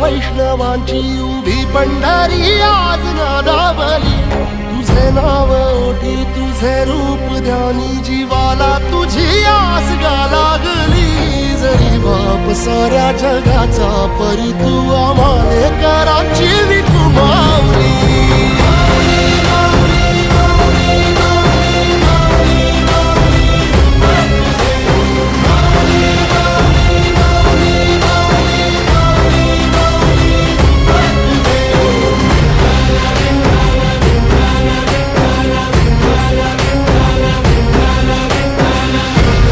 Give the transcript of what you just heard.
वैष्णवांची उभी पंढरी आज नादावली. तुझे नाव ओठी तुझे रूप ध्यानी जीवाला तुझी आस गा लागली. जरी बाप साऱ्या जगाचा परी तू आम्हाले कराची विठू माऊली.